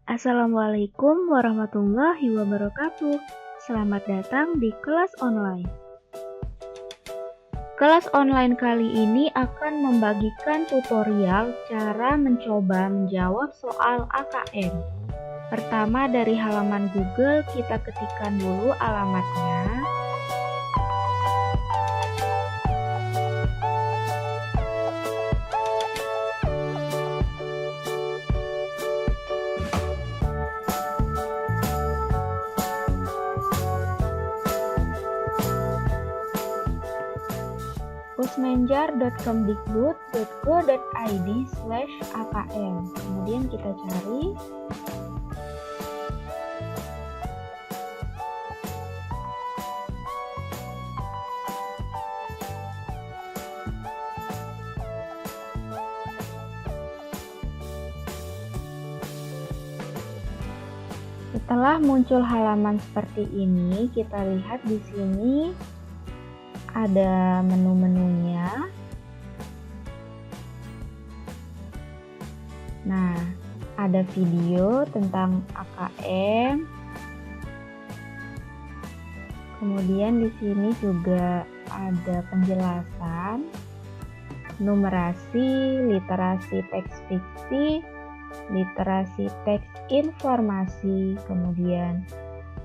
Assalamualaikum warahmatullahi wabarakatuh. Selamat datang di kelas online. Kelas online kali ini akan membagikan tutorial cara mencoba menjawab soal AKM. Pertama, dari halaman Google kita ketikkan dulu alamatnya. pusmenjar.kemdikbud.go.id/akm. Kemudian kita cari. Setelah muncul halaman seperti ini, kita lihat di sini ada menu-menunya. Nah, ada video tentang AKM. Kemudian di sini juga ada penjelasan, numerasi, literasi teks fiksi, literasi teks informasi, kemudian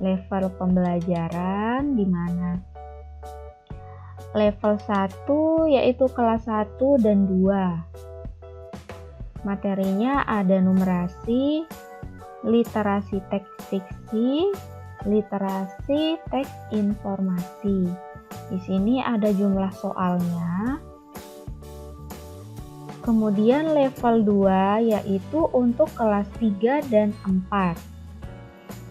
level pembelajaran di mana level 1 yaitu kelas 1 dan 2. Materinya ada numerasi, literasi teks fiksi, literasi teks informasi. Di sini ada jumlah soalnya. Kemudian level 2 yaitu untuk kelas 3 dan 4.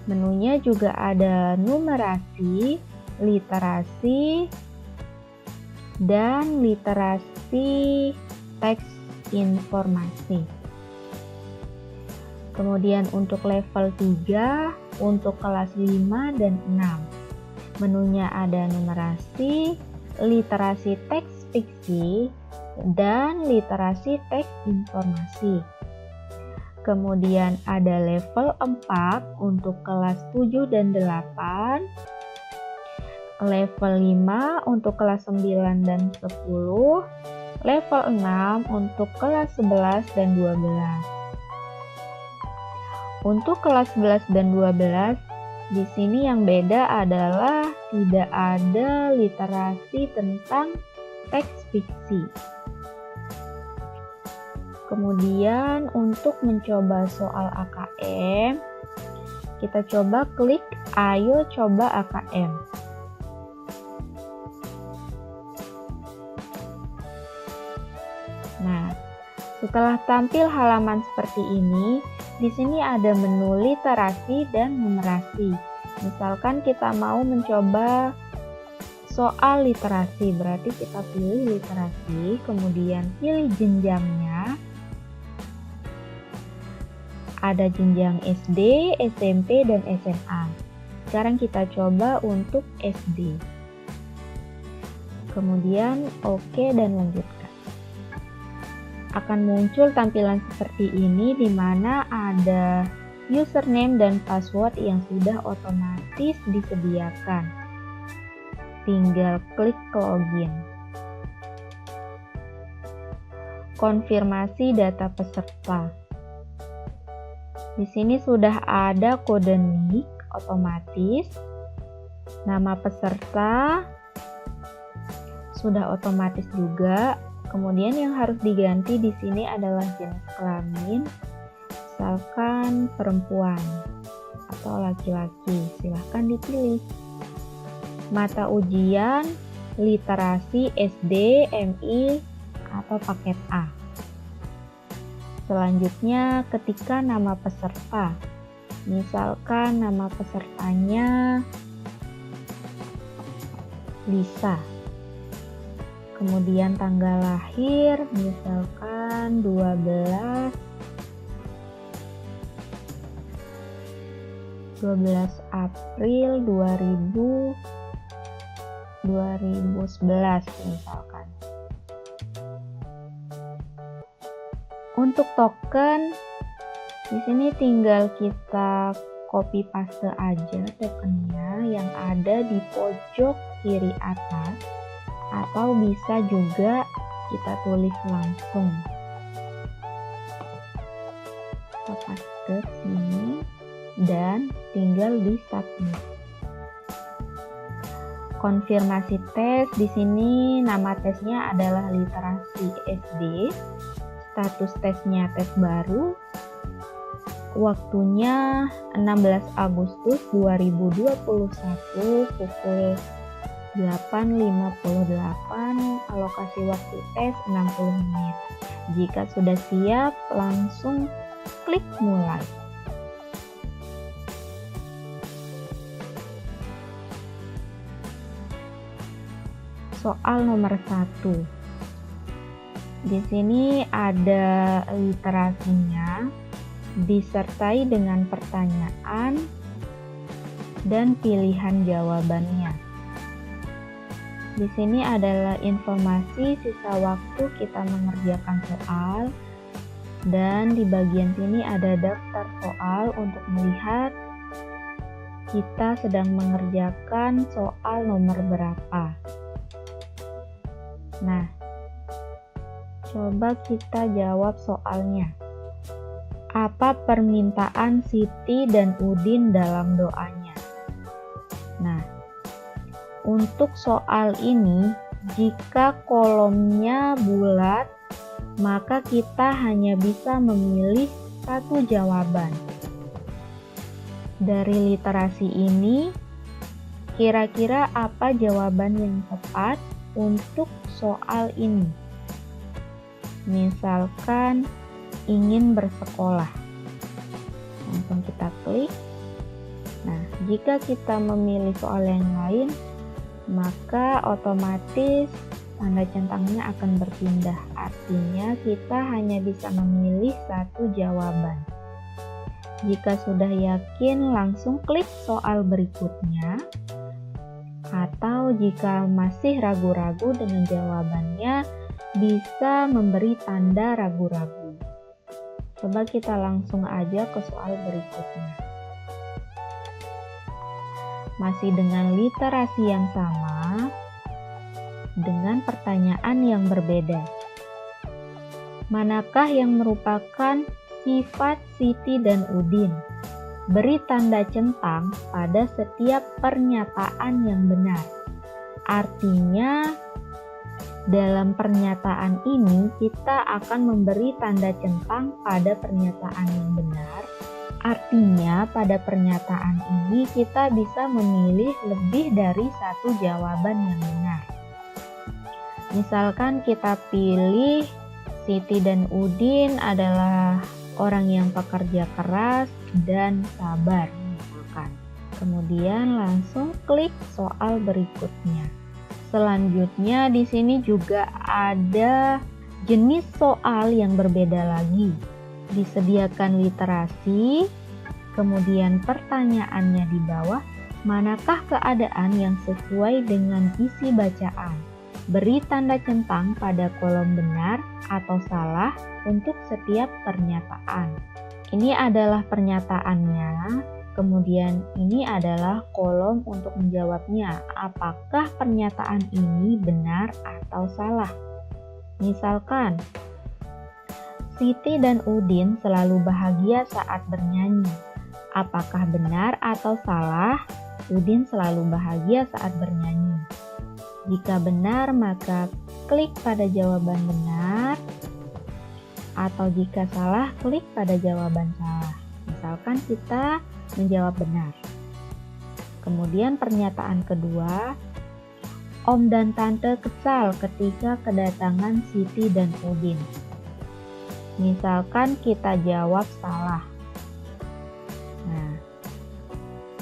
Menunya juga ada numerasi, literasi, dan literasi teks informasi. Kemudian untuk level 3 untuk kelas 5 dan 6. Menunya ada numerasi, literasi teks fiksi, dan literasi teks informasi. Kemudian ada level 4 untuk kelas 7 dan 8. Level 5 untuk kelas 9 dan 10. Level 6 untuk kelas 11 dan 12. Untuk kelas 11 dan 12, di sini yang beda adalah tidak ada literasi tentang teks fiksi. Kemudian untuk mencoba soal AKM, kita coba klik Ayo Coba AKM. Nah, setelah tampil halaman seperti ini, di sini ada menu literasi dan numerasi. Misalkan kita mau mencoba soal literasi, berarti kita pilih literasi, kemudian pilih jenjangnya. Ada jenjang SD, SMP, dan SMA. Sekarang kita coba untuk SD. Kemudian oke dan lanjutkan. Akan muncul tampilan seperti ini di mana ada username dan password yang sudah otomatis disediakan. Tinggal klik login. Konfirmasi data peserta. Di sini sudah ada kode NIK otomatis. Nama peserta sudah otomatis juga. Kemudian yang harus diganti di sini adalah jenis kelamin, misalkan perempuan atau laki-laki, silahkan dipilih. Mata ujian, literasi SD, MI, atau paket A. Selanjutnya ketikkan nama peserta, misalkan nama pesertanya Lisa. Kemudian tanggal lahir, misalkan 12 April 2011 misalkan. Untuk token Di sini tinggal kita copy paste aja tokennya yang ada di pojok kiri atas, atau bisa juga kita tulis langsung. Kita paste sini dan tinggal di submit. Konfirmasi tes, di sini nama tesnya adalah literasi SD, status tesnya tes baru, waktunya 16 Agustus 2021 pukul 8.58, alokasi waktu tes 60 menit. Jika sudah siap, langsung klik mulai. Soal nomor 1. Di sini ada literasinya, disertai dengan pertanyaan dan pilihan jawabannya. Di sini adalah informasi sisa waktu kita mengerjakan soal, dan di bagian sini ada daftar soal untuk melihat kita sedang mengerjakan soal nomor berapa. Nah, coba kita jawab soalnya. Apa permintaan Siti dan Udin dalam doanya? Nah, untuk soal ini, jika kolomnya bulat, maka kita hanya bisa memilih satu jawaban. Dari literasi ini, kira-kira apa jawaban yang tepat untuk soal ini? Misalkan ingin bersekolah, langsung kita klik. Nah, jika kita memilih soal yang lain, maka otomatis tanda centangnya akan berpindah. Artinya kita hanya bisa memilih satu jawaban. Jika sudah yakin, langsung klik soal berikutnya. Atau jika masih ragu-ragu dengan jawabannya, bisa memberi tanda ragu-ragu. Coba kita langsung aja ke soal berikutnya. Masih dengan literasi yang sama, dengan pertanyaan yang berbeda. Manakah yang merupakan sifat Siti dan Udin? Beri tanda centang pada setiap pernyataan yang benar. Artinya, dalam pernyataan ini kita akan memberi tanda centang pada pernyataan yang benar. Artinya pada pernyataan ini kita bisa memilih lebih dari satu jawaban yang benar. Misalkan kita pilih Siti dan Udin adalah orang yang pekerja keras dan sabar misalkan. Kemudian langsung klik soal berikutnya. Selanjutnya di sini juga ada jenis soal yang berbeda lagi. Disediakan literasi, kemudian pertanyaannya di bawah, manakah keadaan yang sesuai dengan isi bacaan? Beri tanda centang pada kolom benar atau salah untuk setiap pernyataan. Ini adalah pernyataannya. Kemudian ini adalah kolom untuk menjawabnya, apakah pernyataan ini benar atau salah. Misalkan, Siti dan Udin selalu bahagia saat bernyanyi. Apakah benar atau salah? Udin selalu bahagia saat bernyanyi. Jika benar, maka klik pada jawaban benar. Atau jika salah, klik pada jawaban salah. Misalkan kita menjawab benar. Kemudian pernyataan kedua, Om dan Tante kesal ketika kedatangan Siti dan Udin. Misalkan kita jawab salah. Nah,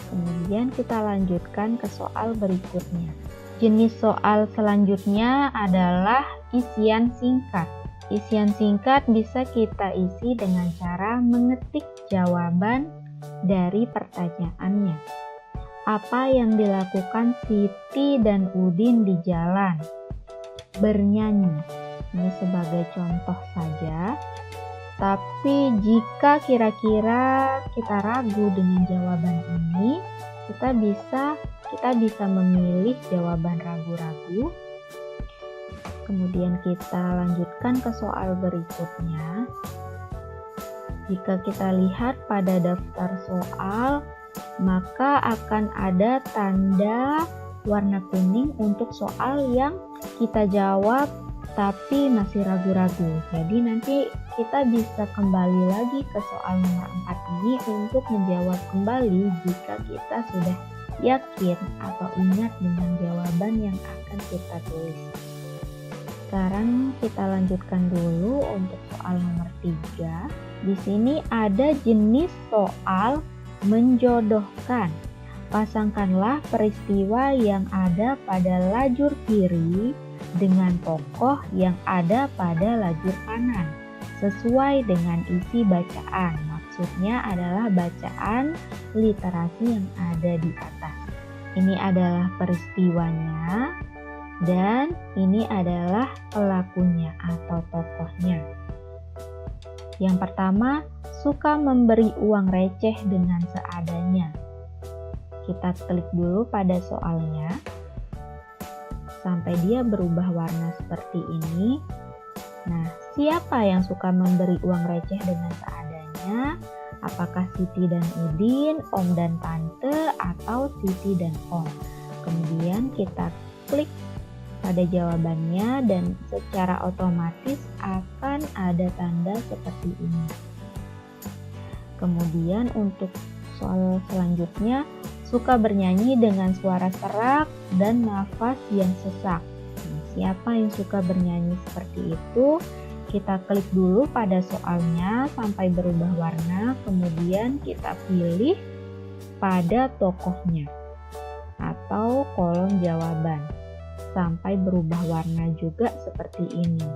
kemudian kita lanjutkan ke soal berikutnya. Jenis soal selanjutnya adalah isian singkat. Isian singkat bisa kita isi dengan cara mengetik jawaban dari pertanyaannya. Apa yang dilakukan Siti dan Udin di jalan? Bernyanyi. Ini sebagai contoh saja. Tapi jika kira-kira kita ragu dengan jawaban ini, kita bisa memilih jawaban ragu-ragu. Kemudian kita lanjutkan ke soal berikutnya. Jika kita lihat pada daftar soal, maka akan ada tanda warna kuning untuk soal yang kita jawab tapi masih ragu-ragu. Jadi nanti kita bisa kembali lagi ke soal nomor 4 ini untuk menjawab kembali jika kita sudah yakin atau ingat dengan jawaban yang akan kita tulis. Sekarang kita lanjutkan dulu untuk soal nomor 3. Di sini ada jenis soal menjodohkan. Pasangkanlah peristiwa yang ada pada lajur kiri dengan tokoh yang ada pada lajur kanan sesuai dengan isi bacaan. Maksudnya adalah bacaan literasi yang ada di atas. Ini adalah peristiwanya dan ini adalah pelakunya atau tokohnya. Yang pertama, suka memberi uang receh dengan seadanya. Kita klik dulu pada soalnya sampai dia berubah warna seperti ini. Nah, siapa yang suka memberi uang receh dengan seadanya? Apakah Siti dan Udin, Om dan Tante, atau Siti dan Om? Kemudian kita klik pada jawabannya dan secara otomatis akan ada tanda seperti ini. Kemudian untuk soal selanjutnya, suka bernyanyi dengan suara serak dan nafas yang sesak. Nah, siapa yang suka bernyanyi seperti itu? Kita klik dulu pada soalnya sampai berubah warna, kemudian kita pilih pada tokohnya atau kolom jawaban sampai berubah warna juga seperti ini.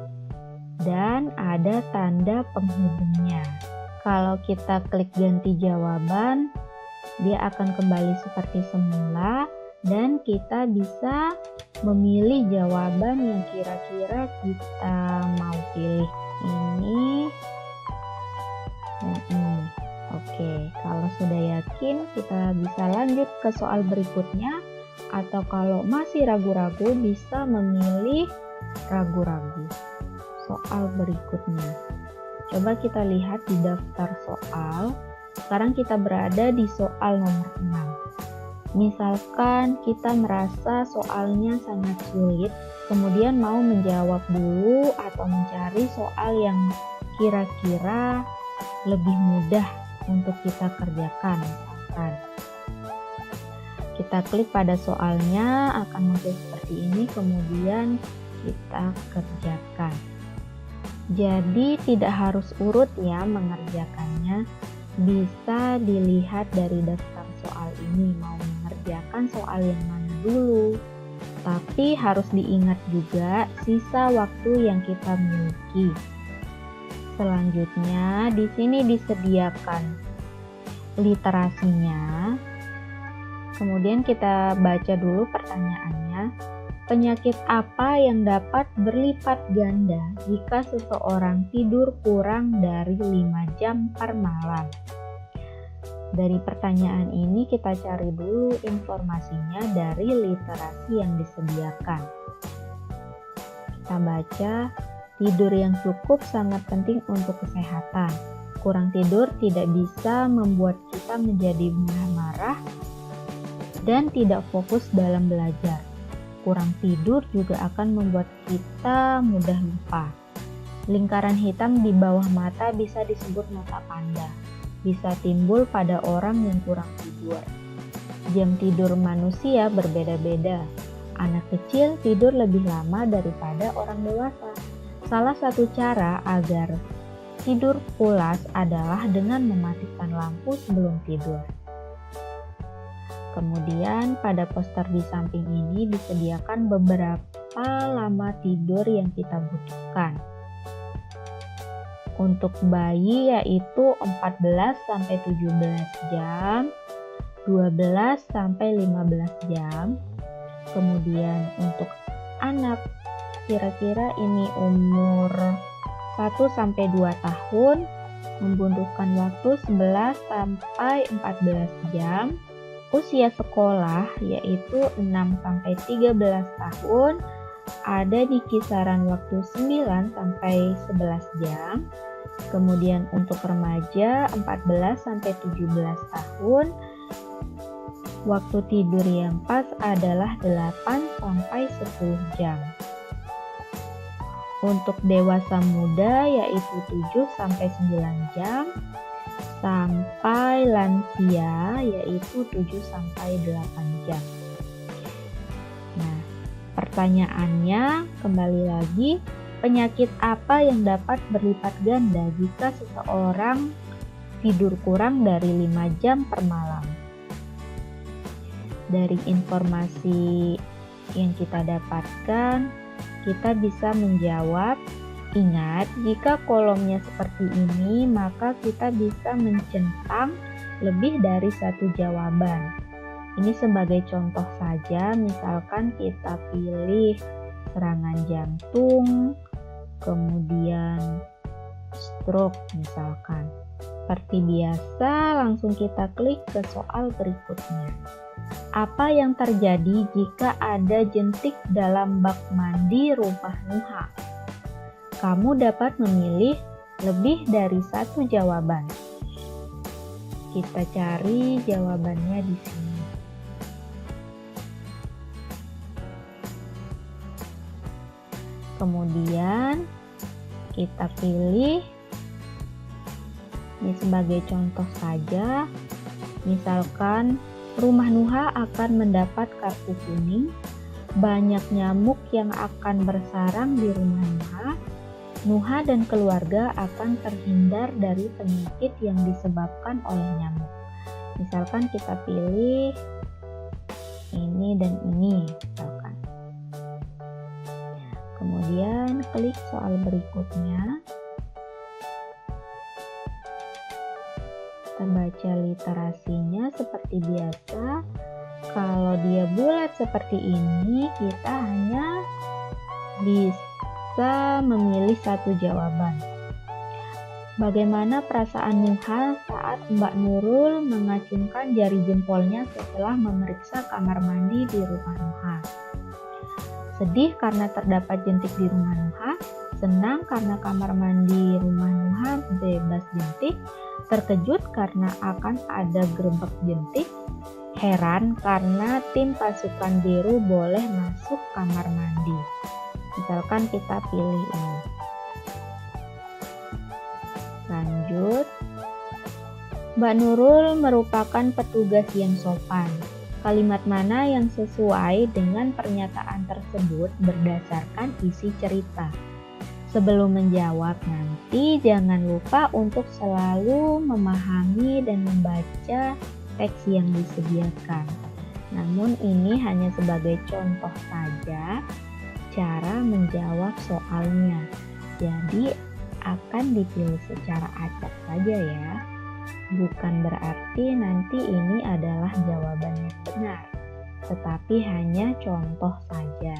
Dan ada tanda penghubungnya. Kalau kita klik ganti jawaban, dia akan kembali seperti semula dan kita bisa memilih jawaban yang kira-kira kita mau pilih. Ini Oke, kalau sudah yakin kita bisa lanjut ke soal berikutnya, atau kalau masih ragu-ragu bisa memilih ragu-ragu. Soal berikutnya. Coba kita lihat di daftar soal. Sekarang kita berada di soal nomor 6. Misalkan kita merasa soalnya sangat sulit, kemudian mau menjawab dulu atau mencari soal yang kira-kira lebih mudah untuk kita kerjakan. Misalkan kita klik pada soalnya, akan muncul seperti ini, kemudian kita kerjakan. Jadi tidak harus urut ya mengerjakannya, bisa dilihat dari daftar soal ini mau mengerjakan soal yang mana dulu. Tapi harus diingat juga sisa waktu yang kita miliki. Selanjutnya di sini disediakan literasinya. Kemudian kita baca dulu pertanyaannya. Penyakit apa yang dapat berlipat ganda jika seseorang tidur kurang dari 5 jam per malam? Dari pertanyaan ini kita cari dulu informasinya dari literasi yang disediakan. Kita baca, tidur yang cukup sangat penting untuk kesehatan. Kurang tidur tidak bisa membuat kita menjadi mudah marah dan tidak fokus dalam belajar. Kurang tidur juga akan membuat kita mudah lupa. Lingkaran hitam di bawah mata bisa disebut mata panda. Bisa timbul pada orang yang kurang tidur. Jam tidur manusia berbeda-beda. Anak kecil tidur lebih lama daripada orang dewasa. Salah satu cara agar tidur pulas adalah dengan mematikan lampu sebelum tidur. Kemudian pada poster di samping ini disediakan beberapa lama tidur yang kita butuhkan. Untuk bayi yaitu 14-17 jam, 12-15 jam. Kemudian untuk anak kira-kira ini umur 1-2 tahun membutuhkan waktu 11 sampai 14 jam. Usia sekolah yaitu 6 sampai 13 tahun ada di kisaran waktu 9 sampai 11 jam. Kemudian untuk remaja 14 sampai 17 tahun, waktu tidur yang pas adalah 8 sampai 10 jam. Untuk dewasa muda yaitu 7 sampai 9 jam, sampai lansia yaitu 7 sampai 8 jam. Nah, pertanyaannya kembali lagi, penyakit apa yang dapat berlipat ganda jika seseorang tidur kurang dari 5 jam per malam? Dari informasi yang kita dapatkan, kita bisa menjawab. Ingat, jika kolomnya seperti ini, maka kita bisa mencentang lebih dari satu jawaban. Ini sebagai contoh saja, misalkan kita pilih serangan jantung, kemudian stroke misalkan. Seperti biasa, langsung kita klik ke soal berikutnya. Apa yang terjadi jika ada jentik dalam bak mandi rumah Nuha? Kamu dapat memilih lebih dari satu jawaban. Kita cari jawabannya di sini. Kemudian kita pilih, ini sebagai contoh saja, misalkan rumah Nuha akan mendapat kartu kuning, banyak nyamuk yang akan bersarang di rumah Nuha. Nuha dan keluarga akan terhindar dari penyakit yang disebabkan oleh nyamuk. Misalkan kita pilih ini dan ini, misalkan. Kemudian klik soal berikutnya. Kita baca literasinya seperti biasa. Kalau dia bulat seperti ini, kita hanya bisa memilih satu jawaban. Bagaimana perasaan Nuha saat Mbak Nurul mengacungkan jari jempolnya setelah memeriksa kamar mandi di rumah Nuha? Sedih karena terdapat jentik di rumah Nuha, senang karena kamar mandi rumah Nuha bebas jentik, terkejut karena akan ada gerbek jentik, heran karena tim pasukan biru boleh masuk kamar mandi. Misalkan kita pilih ini. Lanjut. Mbak Nurul merupakan petugas yang sopan. Kalimat mana yang sesuai dengan pernyataan tersebut berdasarkan isi cerita? Sebelum menjawab nanti, jangan lupa untuk selalu memahami dan membaca teks yang disediakan. Namun ini hanya sebagai contoh saja cara menjawab soalnya. Jadi akan dipilih secara acak saja ya. Bukan berarti nanti ini adalah jawaban yang benar, tetapi hanya contoh saja.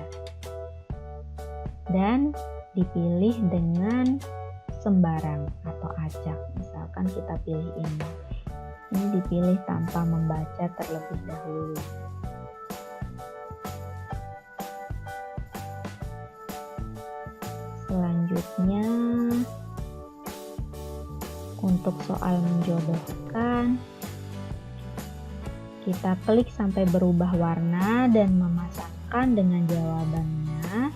Dan dipilih dengan sembarang atau acak. Misalkan kita pilih ini. Ini dipilih tanpa membaca terlebih dahulu. Selanjutnya, untuk soal menjodohkan, kita klik sampai berubah warna dan memasangkan dengan jawabannya.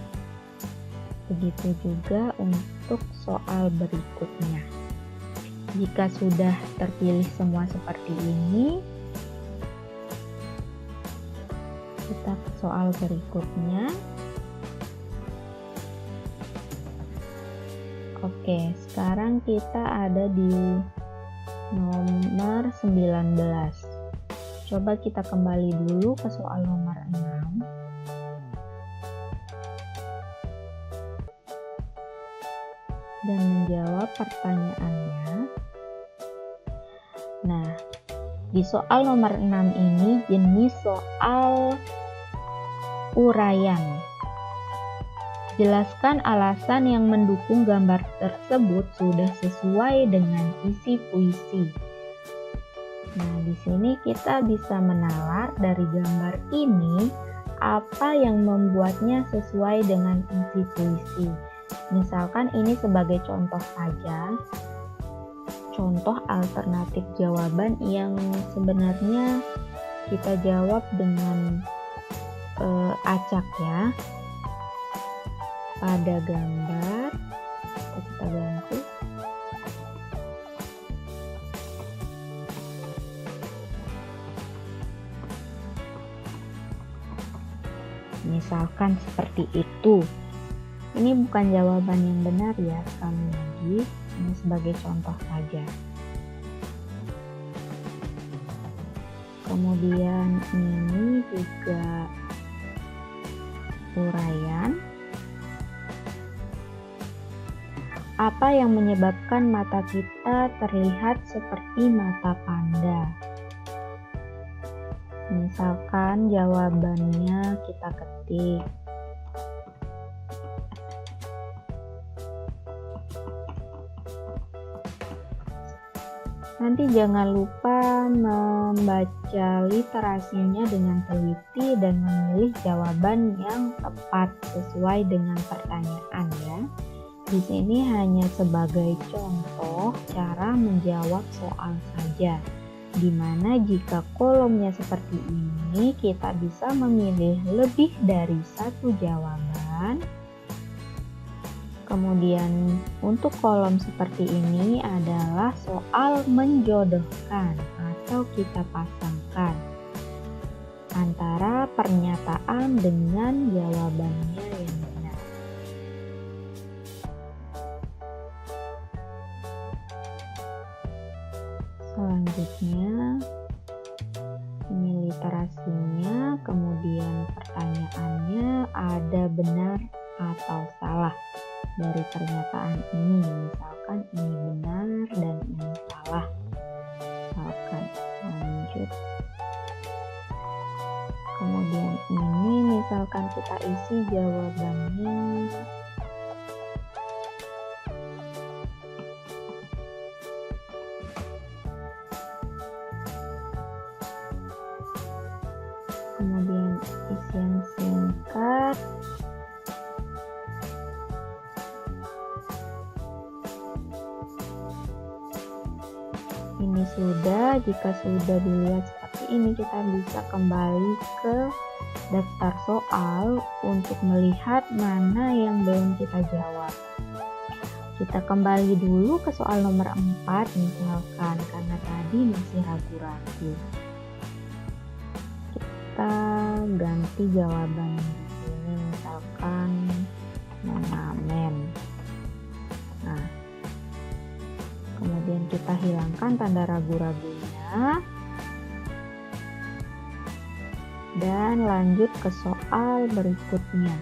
Begitu juga untuk soal berikutnya. Jika sudah terpilih semua seperti ini, kita ke soal berikutnya. Oke, sekarang kita ada di nomor 19. Coba kita kembali dulu ke soal nomor 6. Dan menjawab pertanyaannya. Nah, di soal nomor 6 ini jenis soal uraian. Jelaskan alasan yang mendukung gambar tersebut sudah sesuai dengan isi puisi. Nah, di sini kita bisa menalar dari gambar ini apa yang membuatnya sesuai dengan isi puisi. Misalkan ini sebagai contoh saja, contoh alternatif jawaban yang sebenarnya kita jawab dengan acak ya. Pada gambar, kita ganti. Misalkan seperti itu. Ini bukan jawaban yang benar ya, sekali lagi. Ini sebagai contoh saja. Kemudian ini juga uraian. Apa yang menyebabkan mata kita terlihat seperti mata panda? Misalkan jawabannya kita ketik. Nanti jangan lupa membaca literasinya dengan teliti dan memilih jawaban yang tepat sesuai dengan pertanyaan ya. Di sini hanya sebagai contoh cara menjawab soal saja, di mana jika kolomnya seperti ini kita bisa memilih lebih dari satu jawaban. Kemudian untuk kolom seperti ini adalah soal menjodohkan atau kita pasangkan antara pernyataan dengan jawabannya yang benar. Selanjutnya ini literasinya, kemudian pertanyaannya ada benar atau salah dari pernyataan ini. Misalkan ini benar dan ini salah. Misalkan lanjut. Kemudian ini misalkan kita isi jawabannya kemudian isian singkat. Ini sudah, jika sudah dilihat seperti ini kita bisa kembali ke daftar soal untuk melihat mana yang belum kita jawab. Kita kembali dulu ke soal nomor 4 misalkan, karena tadi masih ragu-ragu. Kita ganti jawaban di sini, misalkan mengamen. Nah, kemudian kita hilangkan tanda ragu-ragunya dan lanjut ke soal berikutnya.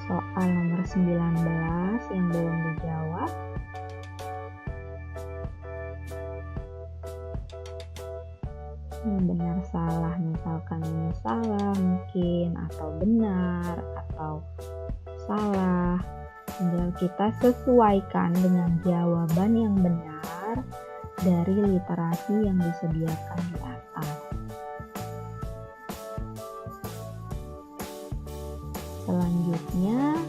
Soal nomor 19 yang belum dijawab. Ini benar salah, misalkan ini salah mungkin, atau benar atau salah. Tinggal kita sesuaikan dengan jawaban yang benar dari literasi yang disediakan di atas. Selanjutnya,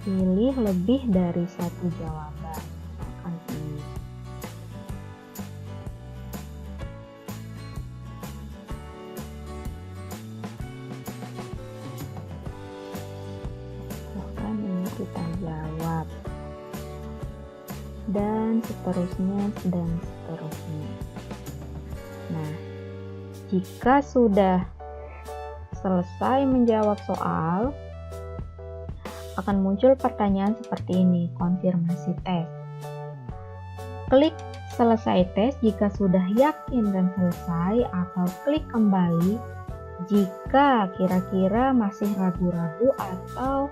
pilih lebih dari satu jawaban. Misalkan ini. Misalkan ini kita jawab. Dan seterusnya dan seterusnya. Nah, jika sudah selesai menjawab soal, akan muncul pertanyaan seperti ini, konfirmasi tes. Klik selesai tes jika sudah yakin dan selesai, atau klik kembali jika kira-kira masih ragu-ragu atau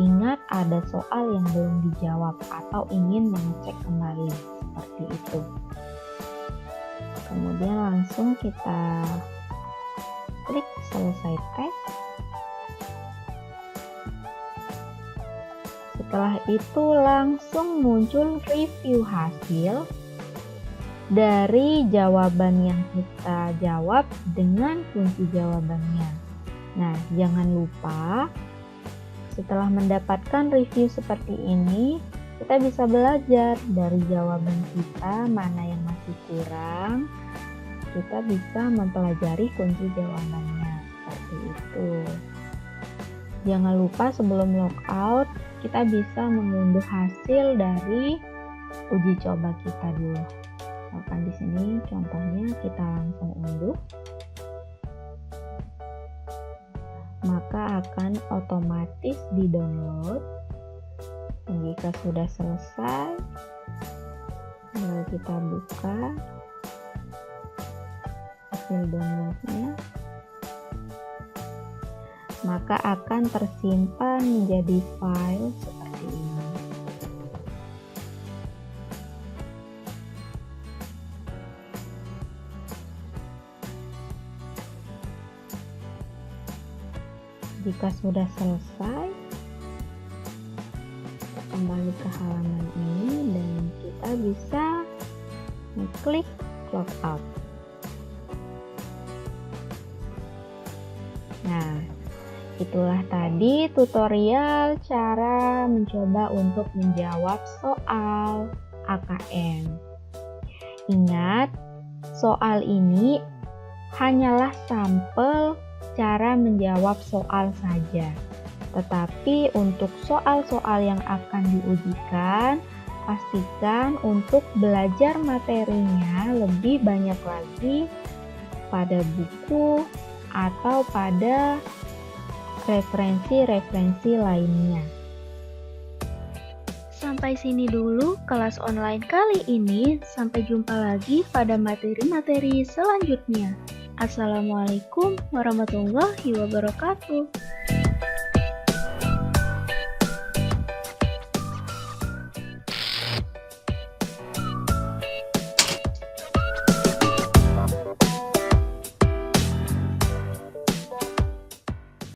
ingat ada soal yang belum dijawab atau ingin mengecek kembali, seperti itu. Kemudian langsung kita klik selesai tes. Setelah itu langsung muncul review hasil dari jawaban yang kita jawab dengan kunci jawabannya. Nah, jangan lupa setelah mendapatkan review seperti ini, kita bisa belajar dari jawaban kita mana yang masih kurang. Kita bisa mempelajari kunci jawabannya seperti itu. Jangan lupa sebelum logout kita bisa mengunduh hasil dari uji coba kita dulu. Misalkan di sini contohnya kita langsung unduh, maka akan otomatis di-download. Jika sudah selesai, lalu kita buka hasil downloadnya, maka akan tersimpan menjadi file seperti ini. Jika sudah selesai, kita kembali ke halaman ini dan kita bisa mengklik logout. Nah, itulah tadi tutorial cara mencoba untuk menjawab soal AKN. Ingat, soal ini hanyalah sampel cara menjawab soal saja. Tetapi untuk soal-soal yang akan diujikan, pastikan untuk belajar materinya lebih banyak lagi pada buku atau pada referensi-referensi lainnya. Sampai sini dulu kelas online kali ini. Sampai jumpa lagi pada materi-materi selanjutnya. Assalamualaikum warahmatullahi wabarakatuh.